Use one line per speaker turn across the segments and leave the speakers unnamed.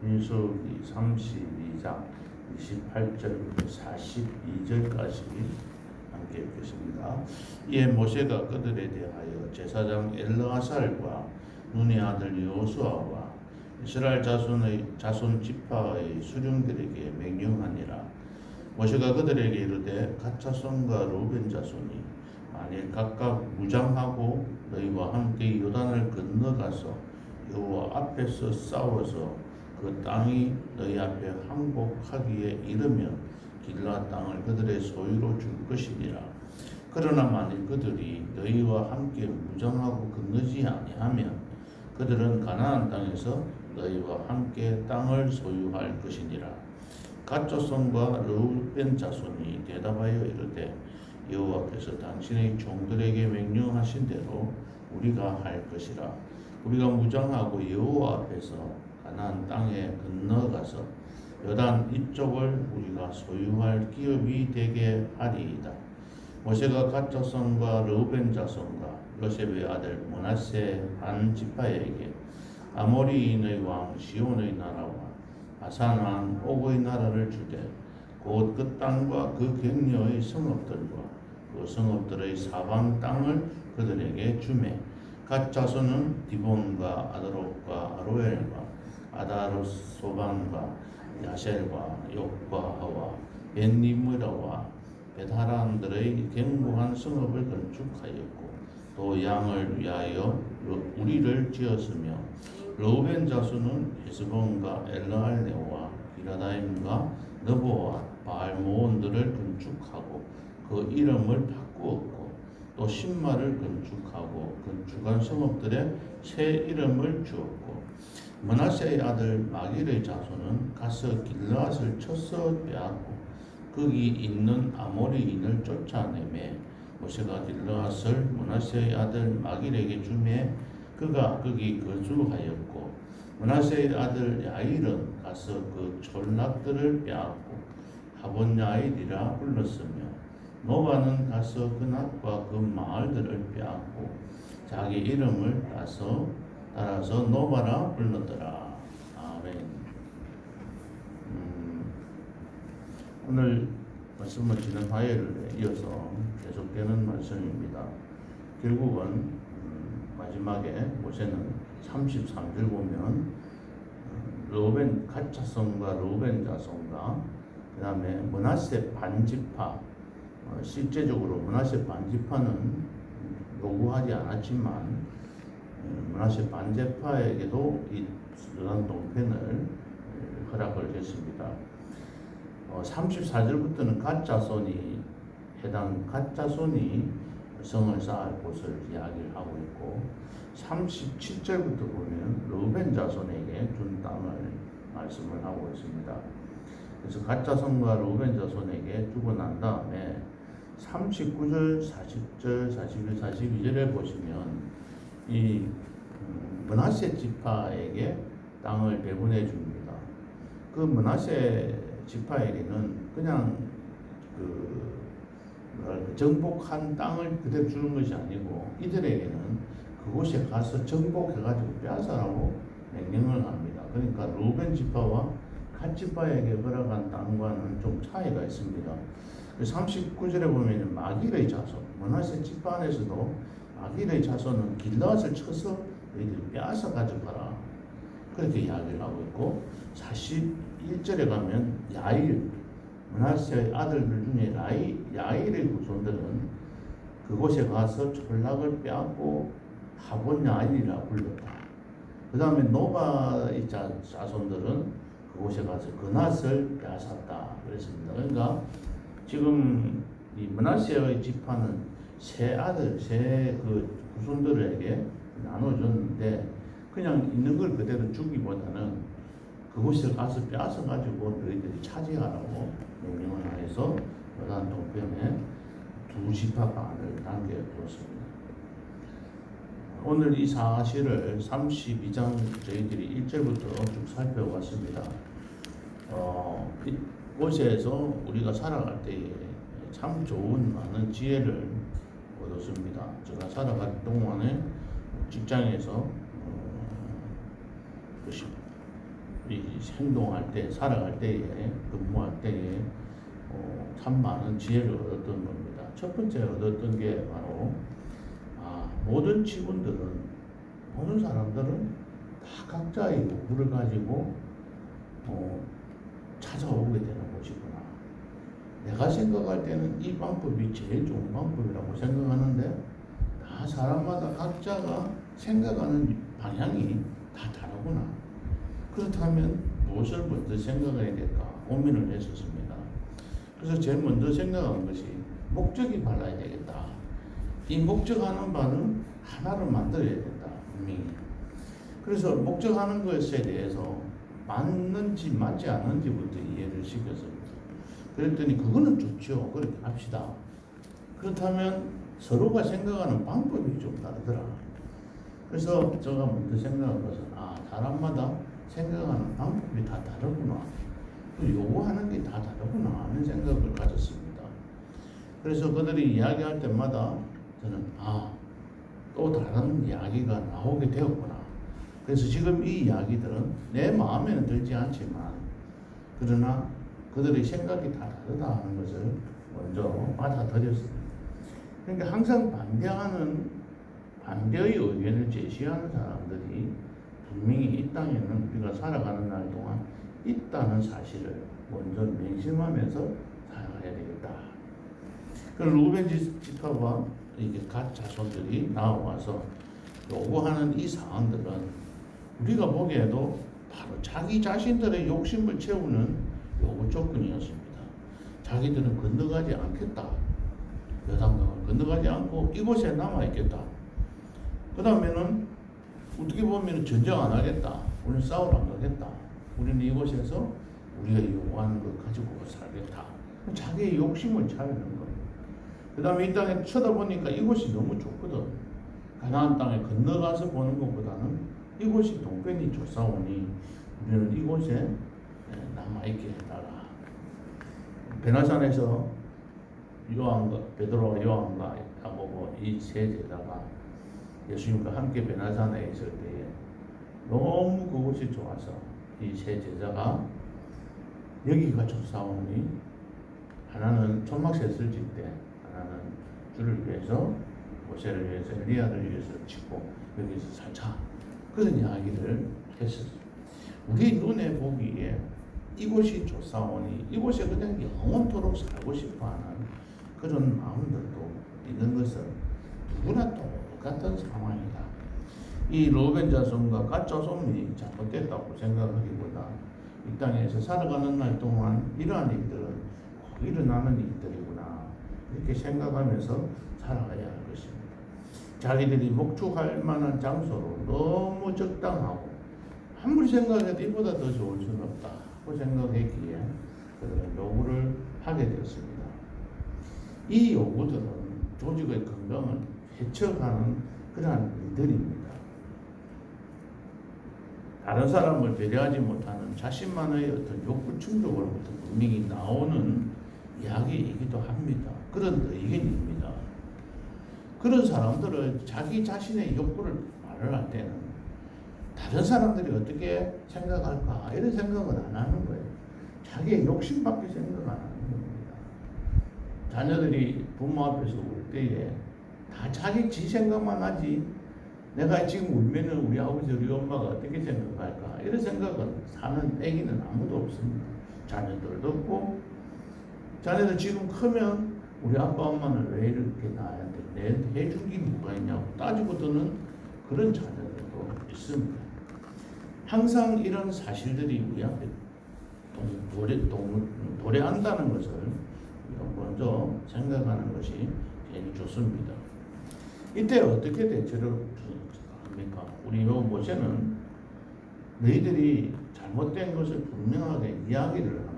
민수기 32장 28절부터 42절까지 함께 읽겠습니다. 이에 모세가 그들에 대하여 제사장 엘르아살과 눈의 아들 여호수아와 이스라엘 자손 지파의 수령들에게 명령하니라. 모세가 그들에게 이르되 갓 자손과 루벤 자손이 만일 각각 무장하고 너희와 함께 요단을 건너가서 여호와 앞에서 싸워서 그 땅이 너희 앞에 항복하기에 이르면 길라 땅을 그들의 소유로 줄 것이니라. 그러나 만일 그들이 너희와 함께 무장하고 건너지 아니하면 그들은 가나안 땅에서 너희와 함께 땅을 소유할 것이니라. 갓 자손과 르우벤 자손이 대답하여 이르되 여호와께서 당신의 종들에게 명령하신 대로 우리가 할 것이라. 우리가 무장하고 여호와 앞에서 가나안 땅에 건너가서 요단 이쪽을 우리가 소유할 기업이 되게 하리이다. 모세가 갓 자손과 르우벤 자손과 요셉의 아들 므낫세 반 지파에게 아모리인의 왕 시온의 나라와 바산 왕 옥의 나라를 주되 곧 그 땅과 그 격려의 성읍들과 그 성읍들의 사방 땅을 그들에게 주매 갓 자손은 디본과 아드롯과 아로엘과 아다르소반과 야셀과 욕과 하와 벳니므라와 벳하람들의 견고한 성읍을 건축하였고 또 양을 위하여 우리를 지었으며 르우벤 자손은 헤스본과 엘르알레와 기라다임과 너보와 바알모온들을 건축하고 그 이름을 바꾸었고 또 신마를 건축하고 건축한 성읍들의 새 이름을 주었고 므낫세의 아들 마길의 자손은 가서 길르앗을 쳐서 빼앗고 거기 있는 아모리인을 쫓아내매 모세가 길르앗을 므낫세의 아들 마길에게 주매 그가 거기 거주하였고 므낫세의 아들 야일은 가서 그 촌락들을 빼앗고 하본야일이라 불렀으며 노바는 가서 그 낫과 그 마을들을 빼앗고 자기 이름을 따라서 노바라 불렀더라. 아멘. 오늘 말씀은 지난 화요일에 이어서 계속되는 말씀입니다. 결국은 마지막에 모세는 33절 보면 르우벤 갓 자손과 르우벤 자손과 그 다음에 므낫세 반지파 실제적으로 므낫세 반지파는 요구하지 않았지만 므낫세 반지파에게도 이 요단 동편을 허락을 했습니다. 34절부터는 갓 자손이 성을 쌓을 곳을 이야기를 하고 있고 37절부터 보면 르우벤 자손에게 준 땅을 말씀을 하고 있습니다. 그래서 갓 자손과 르우벤 자손에게 주고 난 다음에 39절, 40절, 41, 42절에 보시면 이 므낫세 지파에게 땅을 배분해 줍니다. 그 므낫세 지파에게는 그냥 정복한 땅을 그대로 주는 것이 아니고 이들에게는 그곳에 가서 정복해가지고 빼앗아라고 명령을 합니다. 그러니까 르우벤 지파와 갓 지파에게 허락한 땅과는 좀 차이가 있습니다. 39절에 보면 마길의 자손, 므낫세 지파 안에서도 마길의 자손은 길르앗을 쳐서 너희들이 빼앗아 가져가라 그렇게 이야기를 하고 있고 41절에 가면 야일, 므낫세의 아들들 중에 야일의 후손들은 그곳에 가서 촌락을 빼앗고 하본야일이라 불렀다. 그 다음에 노바의 자손들은 그곳에 가서 그낫을 빼앗았다 그랬습니다. 그러니까 지금 이 므낫세의 지파는 세 그 후손들에게 나눠줬는데 그냥 있는 걸 그대로 주기보다는 그곳에 가서 빼앗아 가지고 너희들이 차지하라고 명령을 하여서 요단 동편에 두 지파 반을 남겨두었습니다. 오늘 이 사실을 32장 저희들이 1절부터 쭉 살펴봤습니다. 이곳에서 우리가 살아갈 때에 참 좋은 많은 지혜를 얻었습니다. 제가 살아갈 동안에 직장에서 이 행동할 때, 살아갈 때에, 근무할 때에 참 많은 지혜를 얻었던 겁니다. 첫 번째 얻었던 게 바로 모든 직원들은, 모든 사람들은 다 각자의 요구를 가지고 찾아오게 되는 것이구나. 내가 생각할 때는 이 방법이 제일 좋은 방법이라고 생각하는데 다 사람마다 각자가 생각하는 방향이 다 다르구나. 그렇다면 무엇을 먼저 생각해야 될까 고민을 했었습니다. 그래서 제일 먼저 생각한 것이 목적이 발라야 되겠다. 이 목적하는 바는 하나를 만들어야 된다. 분명히. 그래서 목적하는 것에 대해서 맞는지 맞지 않는지부터 이해를 시켰습니다. 그랬더니 그거는 좋죠. 그렇게 합시다. 그렇다면 서로가 생각하는 방법이 좀 다르더라. 그래서 제가 먼저 생각한 것은 사람마다 생각하는 방법이 다 다르구나. 요구하는 게 다 다르구나 하는 생각을 가졌습니다. 그래서 그들이 이야기할 때마다 저는 또 다른 이야기가 나오게 되었구나. 그래서 지금 이 이야기들은 내 마음에는 들지 않지만 그러나 그들의 생각이 다 다르다 하는 것을 먼저 받아들였습니다. 그러니까 항상 반대의 의견을 제시하는 사람들이 분명히 이 땅에는 우리가 살아가는 날 동안 있다는 사실을 먼저 명심하면서 살아가야 되겠다. 그럼 루벤 지파와 이게 갓 자손들이 나와서 요구하는 이 사항들은 우리가 보기에도 바로 자기 자신들의 욕심을 채우는 요구 조건이었습니다. 자기들은 건너가지 않겠다. 여당강을 건너가지 않고 이곳에 남아있겠다. 그 다음에는 어떻게 보면 전쟁 안 하겠다. 우리는 싸우러 안 가겠다. 우리는 이곳에서 우리가 요구하는 걸 가지고 살겠다. 자기의 욕심을 차리는 거예요. 그 다음에 이 땅에 쳐다보니까 이곳이 너무 좋거든. 가나안 땅에 건너가서 보는 것보다는 이곳이 동편이 좋사오니 우리는 이곳에 남아있게 해달라. 베나산에서 베드로와 요한과 야고보 이 세 제자가 예수님과 함께 베나산에 있을 때에 너무 그곳이 좋아서 이 세 제자가 여기가 좋사오니 하나는 초막셋을 질 때 하나는 주를 위해서 모세를 위해서 엘리야를 위해서 짓고 여기서 살자 그런 이야기를 했었어요. 우리 눈에 보기에 이곳이 좋사오니 이곳에 그냥 영원토록 살고 싶어하는 그런 마음들도 있는 것은 누구나 똑같은 상황이다. 이 로벤 자손과 갓 자손이 잘못됐다고 생각하기보다 이 땅에서 살아가는 날 동안 이러한 일들은 꼭 일어나는 일들이구나 이렇게 생각하면서 살아가야 할 것입니다. 자기들이 목축할 만한 장소로 너무 적당하고 아무리 생각해도 이보다 더 좋을 수는 없다고 생각했기에 그들은 요구를 하게 되었습니다. 이 요구들은 조직의 건강을 해쳐가는 그러한 일들입니다. 다른 사람을 배려하지 못하는 자신만의 어떤 욕구 충족으로부터 분명히 나오는 이야기이기도 합니다. 그런 의견입니다. 그런 사람들은 자기 자신의 욕구를 말을 할 때는 다른 사람들이 어떻게 생각할까 이런 생각은 안 하는 거예요. 자기의 욕심밖에 생각 안 하는 겁니다. 자녀들이 부모 앞에서 울 때에 다 자기 지 생각만 하지 내가 지금 울면은 우리 아버지 우리 엄마가 어떻게 생각할까 이런 생각은 사는 애기는 아무도 없습니다. 자녀들도 없고 자녀들 지금 크면 우리 아빠 엄마는 왜 이렇게 나한테 내한테 해준 게 뭐가 있냐고 따지고 드는 그런 자녀들도 있습니다. 항상 이런 사실들이 우리 앞에 도래한다는 것을 먼저 생각하는 것이 제일 좋습니다. 이때 어떻게 대처를 합니까? 우리 모세는 너희들이 잘못된 것을 분명하게 이야기를 합니다.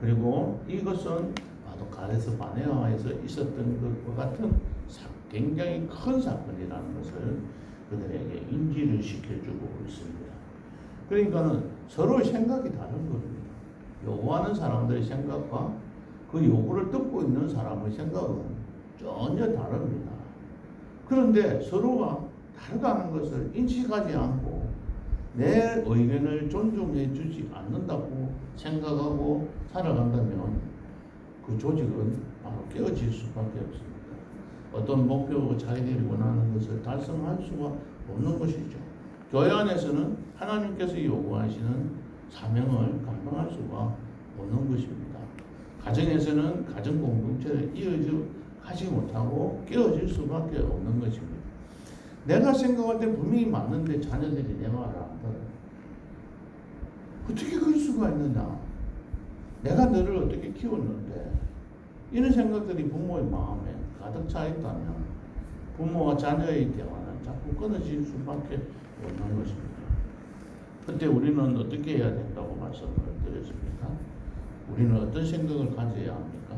그리고 이것은 가데스 바네아에서 있었던 것과 같은 굉장히 큰 사건이라는 것을 그들에게 인지를 시켜주고 있습니다. 그러니까는 서로의 생각이 다른 겁니다. 요구하는 사람들의 생각과 그 요구를 듣고 있는 사람의 생각은 전혀 다릅니다. 그런데 서로가 다르다는 것을 인식하지 않고 내 의견을 존중해 주지 않는다고 생각하고 살아간다면 그 조직은 바로 깨어질 수밖에 없습니다. 어떤 목표 자기들이 원하는 것을 달성할 수가 없는 것이죠. 교회 안에서는 하나님께서 요구하시는 사명을 감당할 수가 없는 것입니다. 가정에서는 가정 공동체를 이어져 가지 못하고 깨어질 수밖에 없는 것입니다. 내가 생각할 때 분명히 맞는데 자녀들이 내 말을 안 들어요. 어떻게 그럴 수가 있느냐? 내가 너를 어떻게 키웠는데 이런 생각들이 부모의 마음에 가득 차 있다면 부모와 자녀의 대화는 자꾸 끊어질 수밖에 없는 것입니다. 그때 우리는 어떻게 해야 된다고 말씀을 드렸습니까? 우리는 어떤 생각을 가져야 합니까?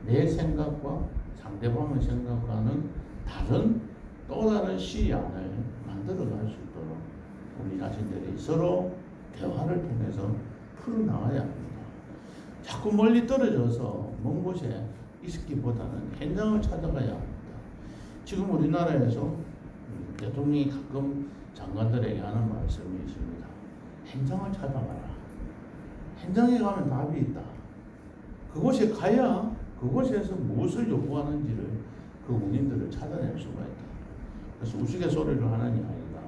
내 생각과 상대방의 생각과는 다른 또 다른 시안을 만들어갈 수 있도록 우리 자신들이 서로 대화를 통해서 풀어나가야 합니다. 자꾸 멀리 떨어져서 먼 곳에 있기보다는 현장을 찾아가야 합니다. 지금 우리나라에서 대통령이 가끔 장관들에게 하는 말씀이 있습니다. 현장을 찾아가라. 현장에 가면 답이 있다. 그곳에 가야 그곳에서 무엇을 요구하는지를 그 군인들을 찾아낼 수가 있다. 그래서 우스갯소리를 하는 이야기가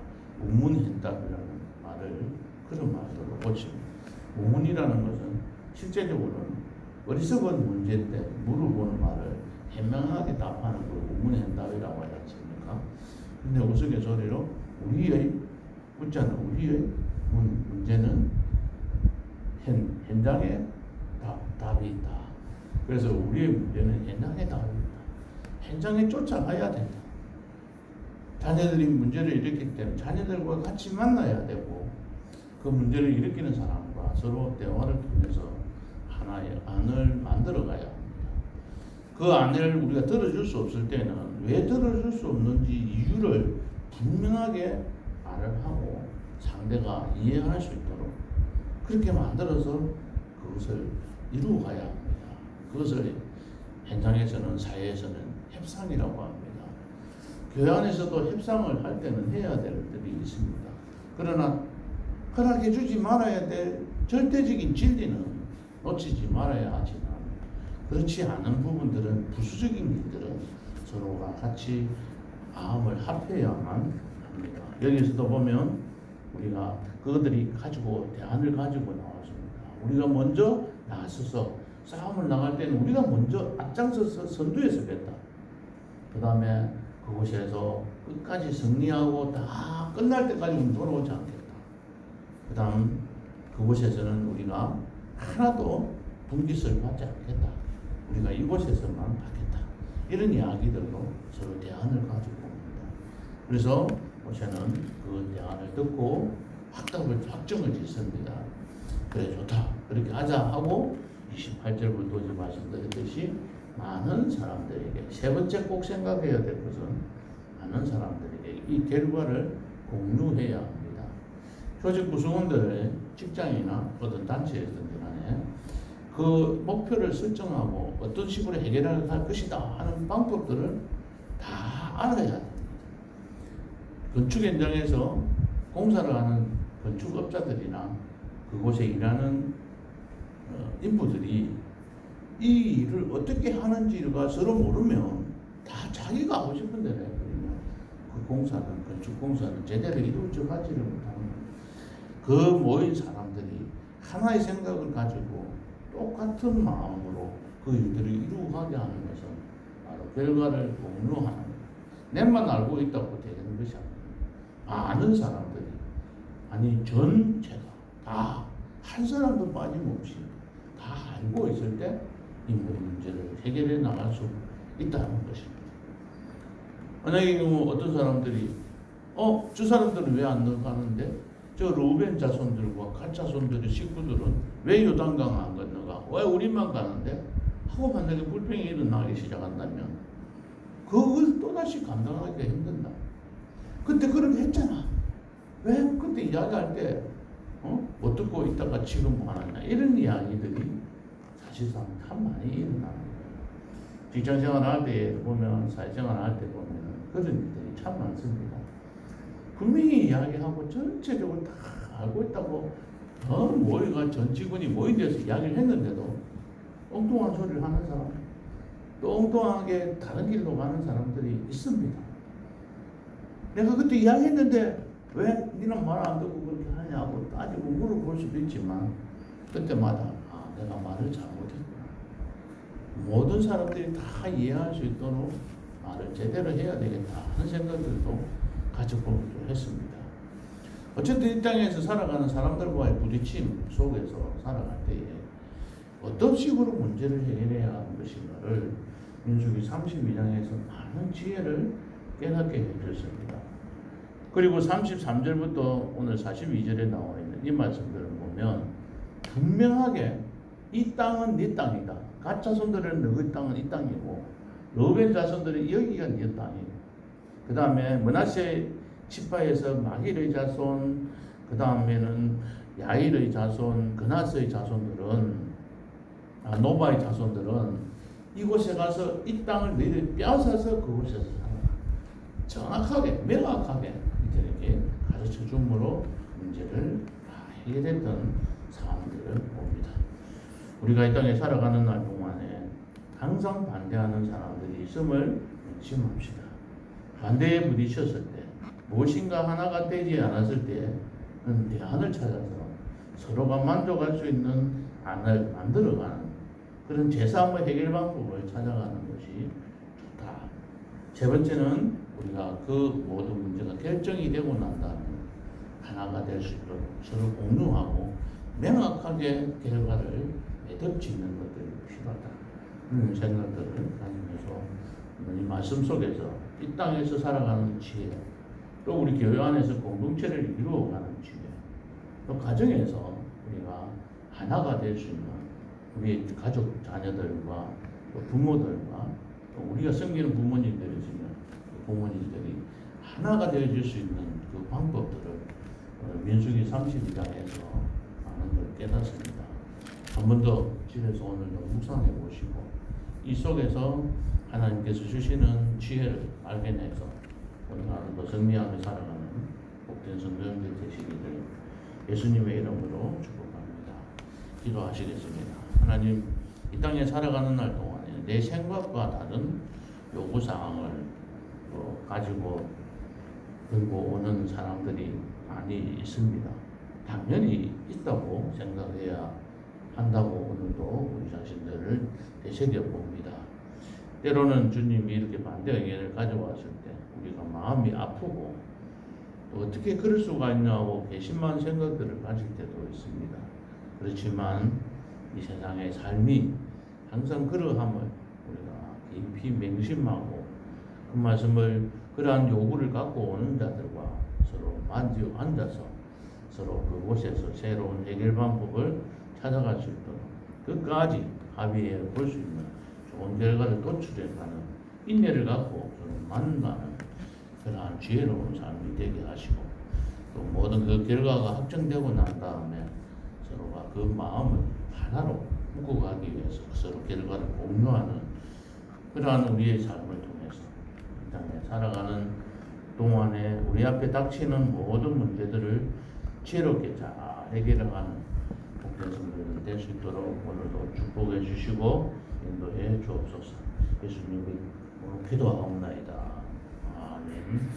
우문현답이라는 말을 그런 말로 고칩니다. 우문이라는 것은 실제적으로는 어리석은 문제인데 물어보는 말을 현명하게 답하는 걸 우문현답이라고 하지 않습니까? 근데 우스갯소리로 우리의 문제는 현장에 답이 있다. 그래서 우리의 문제는 현장에 답이 있다. 현장에 쫓아가야 된다. 자녀들이 문제를 일으키기 때문에 자녀들과 같이 만나야 되고 그 문제를 일으키는 사람과 서로 대화를 통해서 하나의 안을 만들어 가야 합니다. 그 안을 우리가 들어줄 수 없을 때는 왜 들어줄 수 없는지 이유를 분명하게 말을 하고 상대가 이해할 수 있도록 그렇게 만들어서 그것을 이루어 가야 합니다. 그것을 현장에서는 사회에서는 협상이라고 합니다. 교회 안에서도 협상을 할 때는 해야 될 일들이 있습니다. 그러나 허락해 주지 말아야 될 절대적인 진리는 놓치지 말아야 하지만 그렇지 않은 부분들은 부수적인 일들은 서로가 같이 마음을 합해야만 합니다. 여기서도 보면 우리가 그들이 가지고 대안을 가지고 나왔습니다. 우리가 먼저 나서서 싸움을 나갈 때는 우리가 먼저 앞장서서 선두에 서겠다. 그 다음에 그곳에서 끝까지 승리하고 다 끝날 때까지 우리 돌아오지 않겠다. 그 다음 그곳에서는 우리가 하나도 분깃을 받지 않겠다. 우리가 이곳에서만 받겠다. 이런 이야기들로 서로 대안을 가지고 옵니다. 그래서 모세는 그 대안을 듣고 확정을 짓습니다. 그래 좋다. 그렇게 하자 하고 28절부터 이제 말씀드렸듯이 많은 사람들에게 세 번째 꼭 생각해야 될 것은 많은 사람들에게 이 결과를 공유해야 합니다. 조직 구성원들의 직장이나 어떤 단체였든지 간에 그 목표를 설정하고 어떤 식으로 해결할 것이다 하는 방법들을 다 알아야 합니다. 건축 현장에서 공사를 하는 건축업자들이나 그곳에 일하는 인부들이 이 일을 어떻게 하는지가 서로 모르면 다 자기가 하고 싶은 대로 해버리면 그 공사는 건축 공사는 제대로 이루어져 가지를 못합니다. 그 모인 사람들이 하나의 생각을 가지고 똑같은 마음으로 그 일들을 이루어가게 하는 것은 바로 결과를 공유하는 것. 내만 알고 있다고 되는 것이 아닙니다. 많은 사람들이 아니 전체가 다 한 사람도 빠짐없이 다 알고 있을 때 이 문제를 해결해 나갈 수 있다는 것입니다. 만약에 어떤 사람들이 저 사람들은 왜 안 들어가는데 저 루벤 자손들과 갓 자손들의 식구들은 왜 요단강 안 건너가? 왜 우리만 가는데? 하고 만약에 불평이 일어나기 시작한다면 그걸 또다시 감당하기가 힘든다. 그때 그렇게 했잖아. 왜 그때 이야기할 때 못 듣고 있다가 지금 뭐 하느냐 이런 이야기들이 사실상 참 많이 일어납니다. 직장생활 할 때 보면 사회생활 할 때 보면 그런 일들이 참 많습니다. 분명히 이야기하고 전체적으로 다 알고 있다고 모의가 전 직원이 모의돼서 이야기를 했는데도 엉뚱한 소리를 하는 사람, 또 엉뚱하게 다른 길로 가는 사람들이 있습니다. 내가 그때 이야기했는데 왜 니는 말 안 듣고 그렇게 하냐고 따지고 물어볼 수도 있지만 그때마다 내가 말을 잘못했구나. 모든 사람들이 다 이해할 수 있도록 말을 제대로 해야 되겠다 하는 생각들도 가지고 했습니다. 어쨌든 이 땅에서 살아가는 사람들과의 부딪힘 속에서 살아갈 때에 어떤 식으로 문제를 해결해야 하는 것인가를 민수기 32장에서 많은 지혜를 깨닫게 해주셨습니다. 그리고 33절부터 오늘 42절에 나와 있는 이 말씀들을 보면 분명하게 이 땅은 네 땅이다. 갓 자손들은 너희 땅은 이 땅이고 르우벤 자손들은 여기가 네 땅이고 그 다음에 므낫세 지파에서 마힐의 자손 그 다음에는 야일의 자손 그나스의 자손들은 노바의 자손들은 이곳에 가서 이 땅을 너희들 빼앗아서 그곳에서 살아라. 정확하게 명확하게 이렇게 가르쳐 줌으로 문제를 다 해결했던 상황들을 봅니다. 우리가 이 땅에 살아가는 날 동안에 항상 반대하는 사람들이 있음을 명심합시다. 반대에 부딪혔을 때 무엇인가 하나가 되지 않았을 때는 대안을 찾아서 서로가 만족할 수 있는 안을 만들어가는 그런 제3의 해결 방법을 찾아가는 것이 좋다. 세 번째는 우리가 그 모든 문제가 결정이 되고 난 다음에 하나가 될 수 있도록 서로 공유하고 명확하게 결과를 맺어지는 것들이 필요하다. 생각들을 가지면서 이 말씀 속에서 이 땅에서 살아가는 지혜, 또 우리 교회 안에서 공동체를 이루어가는 지혜, 또 가정에서 우리가 하나가 될 수 있는 우리 가족 자녀들과 또 부모들과 또 우리가 섬기는 부모님들이시면 부모님들이 하나가 되어질 수 있는 그 방법들을 민수기 32장에서 많은 걸 깨닫습니다. 한 번 더 집에서 오늘도 묵상해 보시고 이 속에서 하나님께서 주시는 지혜를 발견해서 우리가 더 승리하며 살아가는 복된 성도님들 되시기를 예수님의 이름으로 축복합니다. 기도하시겠습니다. 하나님, 이 땅에 살아가는 날 동안에 내 생각과 다른 요구사항을 가지고 들고 오는 사람들이 많이 있습니다. 당연히 있다고 생각해야 한다고 오늘도 우리 자신들을 되새겨 봅니다. 때로는 주님이 이렇게 반대 의견을 가져왔을 때 우리가 마음이 아프고 또 어떻게 그럴 수가 있냐고 괘씸한 생각들을 가질 때도 있습니다. 그렇지만 이 세상의 삶이 항상 그러함을 우리가 깊이 맹심하고 그 말씀을 그러한 요구를 갖고 오는 자들과 서로 만지어 앉아서 서로 그곳에서 새로운 해결 방법을 찾아갈 수 있도록 끝까지 합의해 볼 수 있는 좋은 결과를 도출해가는 인내를 갖고 서로 만나는 그러한 지혜로운 삶이 되게 하시고 또 모든 그 결과가 확정되고 난 다음에 서로가 그 마음을 하나로 묶어가기 위해서 서로 결과를 공유하는 그러한 우리의 삶을 통해서 이 땅에 살아가는 동안에 우리 앞에 닥치는 모든 문제들을 지혜롭게 잘 해결하는 복된 성도들 될 수 있도록 오늘도 축복해 주시고 인도해 주옵소서. 예수님의 기도하옵나이다. 아멘.